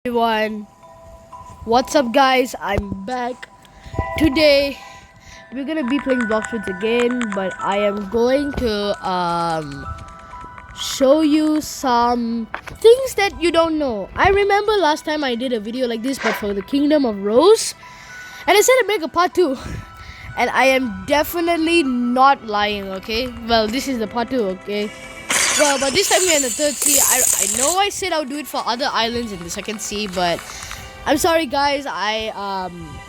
Everyone, what's up guys? I'm back. Today we're gonna be playing Blox again, but I am going to show you some things that you don't know. I remember last time I did a video like this but for the Kingdom of Rose, and I said I'd make a part 2. And I am definitely not lying, okay? Well, this is the part 2, okay? Well, but this time we're in the third sea. I know I said I would do it for other islands in the second sea, but I'm sorry guys. I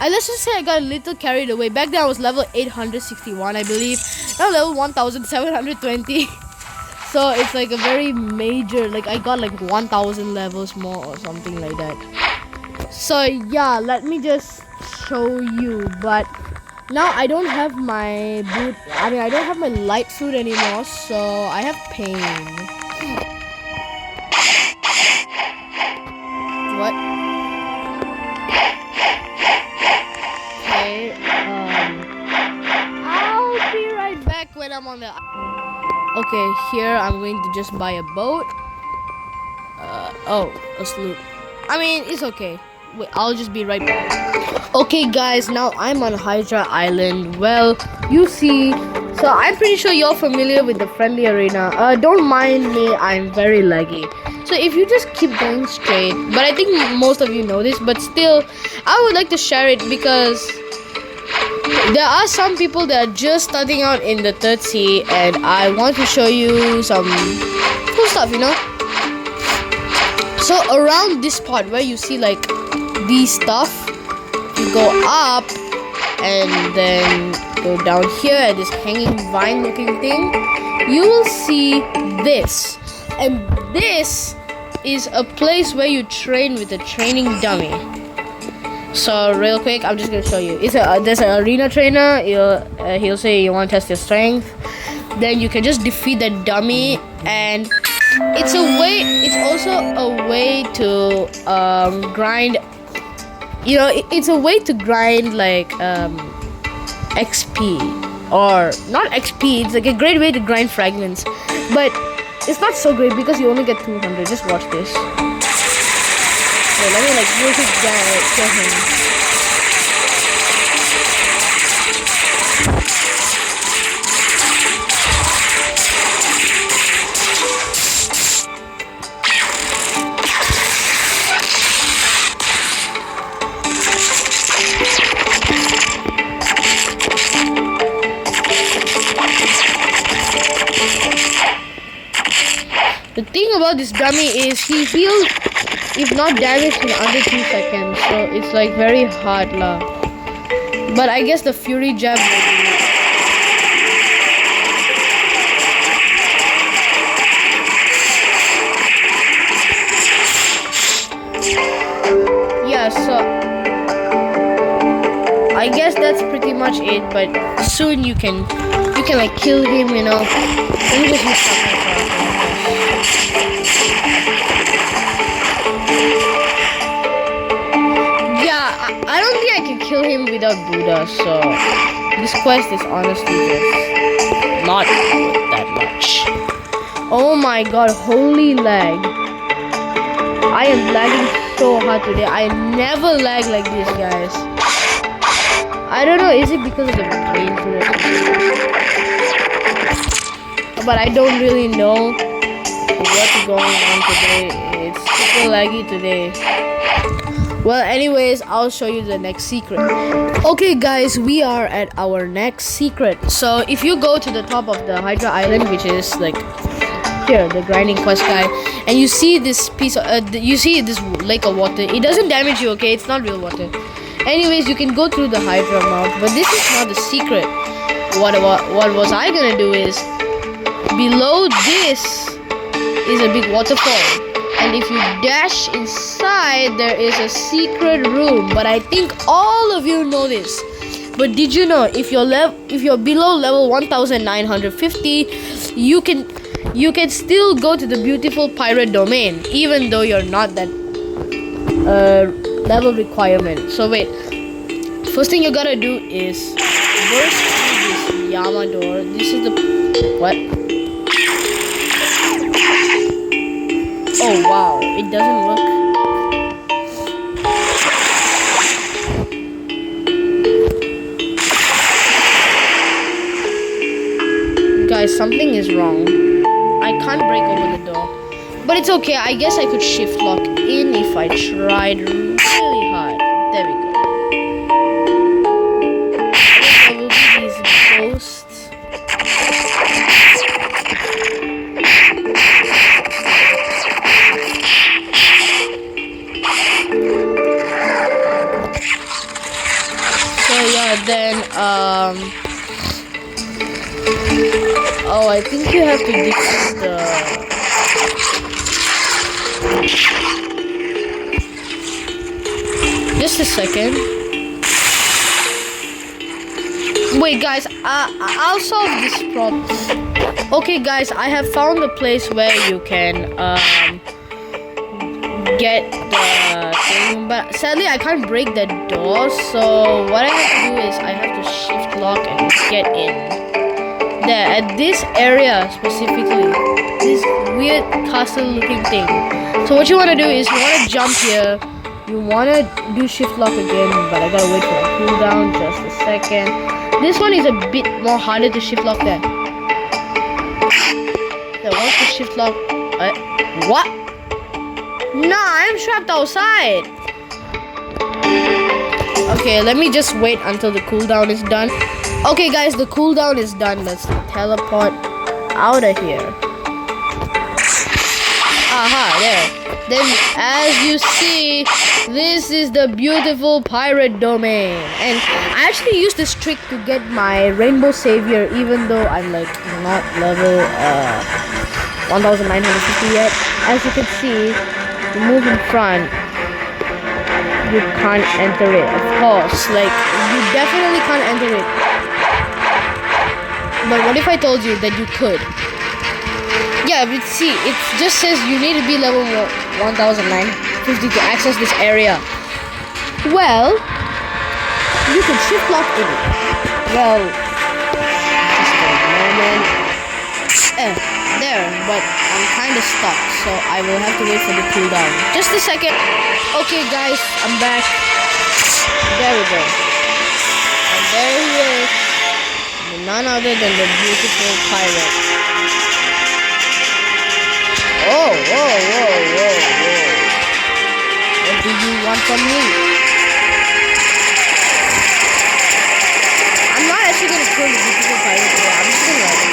let's just say I got a little carried away. Back then I was level 861, I believe. Now level 1720. So it's like a very major, like I got like 1000 levels more or something like that. So yeah, let me just show you. But now I don't have my boot. I don't have my light food anymore, so I have pain. What? Okay. I'll be right back when I'm on the. Okay, here I'm going to just buy a boat. Oh, a sloop. I mean, it's okay. Wait, I'll just be right back. Okay guys, now I'm on Hydra Island. Well, you see, so I'm pretty sure you're familiar with the friendly arena. Don't mind me, I'm very laggy. So if you just keep going straight, but I think most of you know this, but still, I would like to share it because there are some people that are just starting out in the third sea, and I want to show you some cool stuff, you know. So around this part where you see like these stuff, you go up and then go down here at this hanging vine looking thing, you will see this, and this is a place where you train with a training dummy. So real quick, I'm just gonna show you. There's an arena trainer. He'll say you want to test your strength, then you can just defeat that dummy, and it's also a way to grind. You know, it's a way to grind like XP, or not XP. It's like a great way to grind fragments, but it's not so great because you only get 200. Just watch this. Wait, let me like real quick kill him. The thing about this dummy is he heals if not damaged in under 2 seconds, so it's like very hard lah. But I guess the Fury Jab will do it. Yeah, so I guess that's pretty much it, but soon you can like kill him, you know. Let me just use something. I don't think I can kill him without Buddha, so this quest is honestly just not worth that much. Oh my god, holy lag. I am lagging so hard today. I never lag like this, guys. I don't know, is it because of the maintenance? But I don't really know what's going on today. It's super laggy today. Well, anyways, I'll show you the next secret. Okay guys, we are at our next secret. So if you go to the top of the Hydra Island, which is like here, the grinding quest guy, and you see this piece of you see this lake of water, it doesn't damage you, okay? It's not real water. Anyways, you can go through the Hydra mouth, but this is not the secret. What was I gonna do is, below this is a big waterfall. And if you dash inside, there is a secret room. But I think all of you know this. But did you know if you're below level 1950, you can still go to the beautiful pirate domain, even though you're not that level requirement. So wait, first thing you gotta do is burst through this Yama door. This is the what? Oh wow, it doesn't work. something is wrong. I can't break open the door. But it's okay. I guess I could shift lock in if I tried really hard. There we go. There will be these ghosts. So yeah, then oh, I think you have to fix the. Just a second. Wait, guys. I'll solve this problem. Okay, guys. I have found a place where you can get the thing, but sadly I can't break the door. So what I have to do is I have to shift lock and get in. There, at this area specifically, this weird castle looking thing. So what you want to do is you want to jump here, you want to do shift lock again, but I gotta wait for a cooldown. Just a second. This one is a bit more harder to shift lock there. There, once the shift lock, what? Nah, I'm trapped outside. Okay, let me just wait until the cooldown is done. Okay guys, the cooldown is done. Let's teleport out of here. Aha, there. Then as you see, this is the beautiful pirate domain. And I actually used this trick to get my rainbow savior, even though I'm like not level 1950 yet. As you can see, you move in front, you can't enter it, of course. Like, you definitely can't enter it. But what if I told you that you could? Yeah, but see, it just says you need to be level 1950 to access this area. Well, you can shift lock in it. Well, just a moment. There, but I'm kind of stuck, so I will have to wait for the cooldown. Just a second. Okay, guys, I'm back. There we go. And there he is. None other than the beautiful pirate. Whoa, whoa, whoa, whoa, whoa. What do you want from me? I'm not actually gonna kill the beautiful pirate today. I'm just gonna like,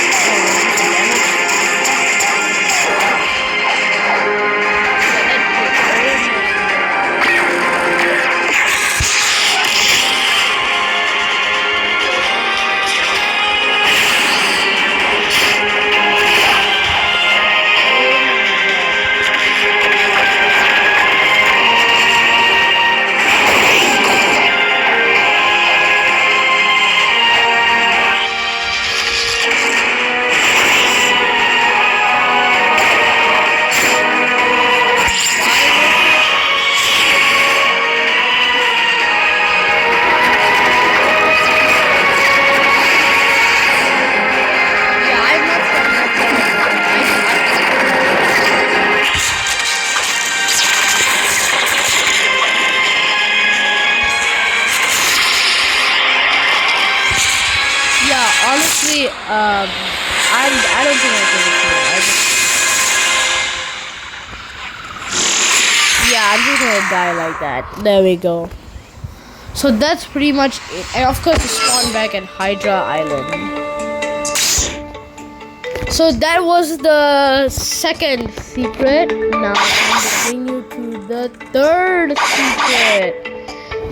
honestly, I don't think I can do it. I'm just gonna die like that. There we go. So that's pretty much it. And of course, you spawn back at Hydra Island. So that was the second secret. Now I'm gonna bring you to the third secret.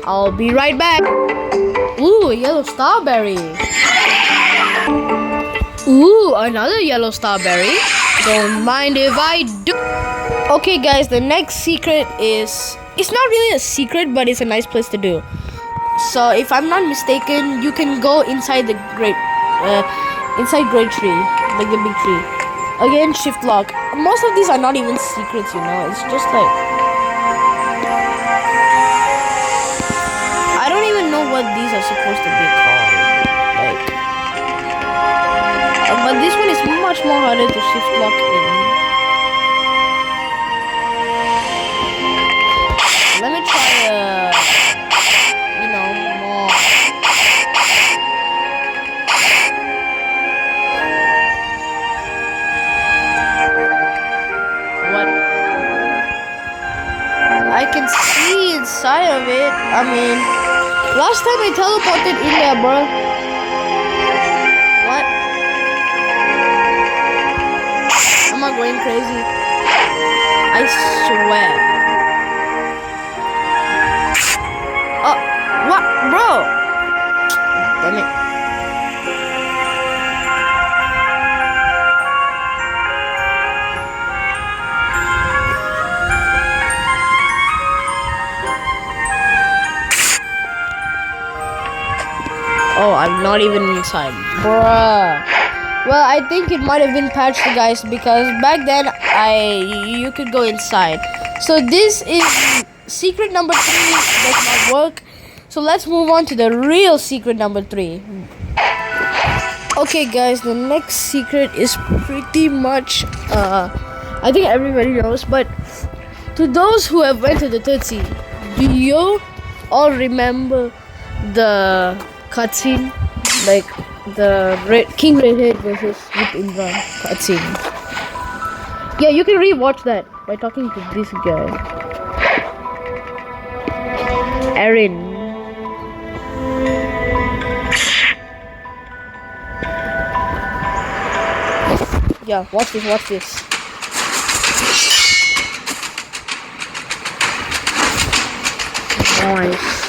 I'll be right back. Ooh, a yellow starberry. Ooh, another yellow starberry. Don't mind if I do. Okay guys, the next secret is, it's not really a secret, but it's a nice place to do. So if I'm not mistaken, you can go inside the great tree, like the big tree. Again, shift lock. Most of these are not even secrets, you know. It's just like, I don't even know what these are supposed to be called. Like, but this one is much more harder to shift lock in. Let me try more. I can see inside of it. I mean, last time I teleported in there, bro. What? Am I going crazy? I swear. Oh, what, bro? Damn it. Oh, I'm not even inside. Bruh. Well, I think it might have been patched, guys, because back then you could go inside. So this is secret number 3 does not work. So let's move on to the real secret number 3. Okay, guys, the next secret is pretty much I think everybody knows, but to those who have went to the third sea, do you all remember the cutscene, like the King Redhead versus Indra cutscene? Yeah, you can rewatch that by talking to this guy, Aaron. Yeah, watch this. Nice.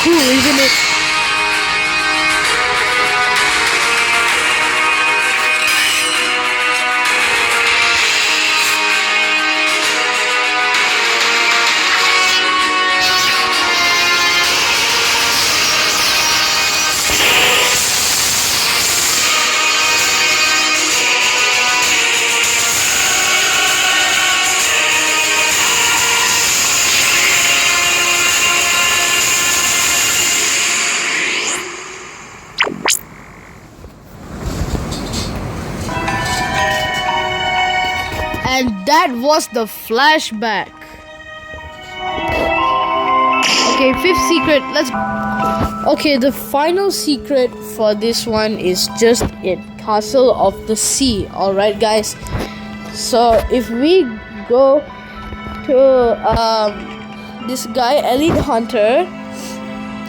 Cool, isn't it? And that was the flashback. Okay, 5th secret. Okay, the final secret for this one is just it. Castle of the Sea. Alright, guys. So if we go to this guy, Elite Hunter.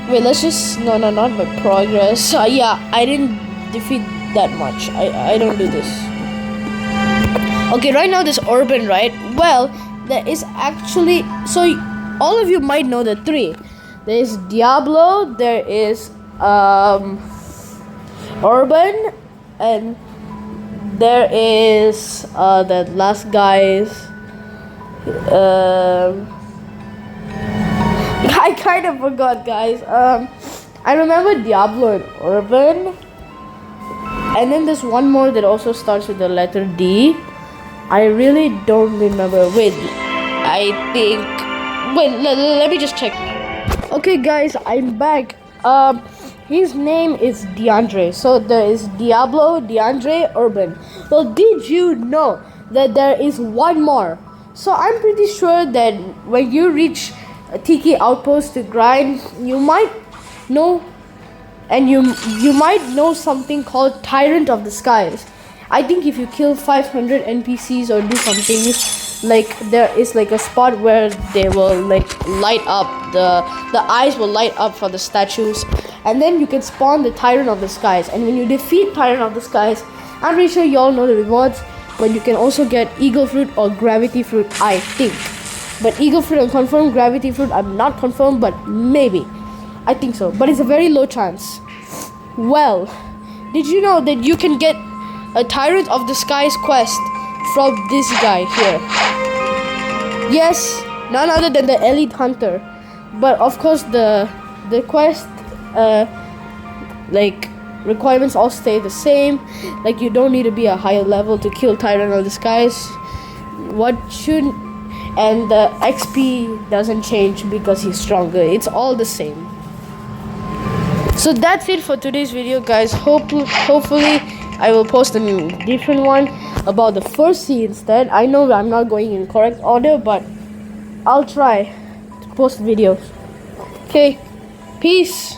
Wait, let's just not my progress. Yeah, I didn't defeat that much. I don't do this. Okay, right now there's Urban, right? Well, there is actually, so all of you might know the 3. There is Diablo, there is Urban, and there is the last guy's I kind of forgot, guys. I remember Diablo and Urban, and then there's one more that also starts with the letter D. I really don't remember. Wait, I think. Wait, let me just check. Okay, guys, I'm back. His name is DeAndre. So there is Diablo, DeAndre, Urban. Well, did you know that there is one more? So I'm pretty sure that when you reach a Tiki outpost to grind, you might know, and you might know something called Tyrant of the Skies. I think if you kill 500 NPCs or do something, like there is like a spot where they will like light up, the eyes will light up for the statues, and then you can spawn the Tyrant of the Skies. And when you defeat Tyrant of the Skies, I'm pretty sure you all know the rewards, but you can also get Eagle Fruit or Gravity Fruit, I think. But Eagle Fruit I'm confirmed, Gravity Fruit I'm not confirmed, but maybe. I think so, but it's a very low chance. Well, did you know that you can get a Tyrant of the Skies quest from this guy here? Yes, none other than the Elite Hunter. But of course the quest like requirements all stay the same. Like you don't need to be a higher level to kill Tyrant of the Skies. And the XP doesn't change because he's stronger. It's all the same. So that's it for today's video, guys. Hopefully I will post a different one about the first sea instead. I know I'm not going in correct order, but I'll try to post videos. Okay, peace.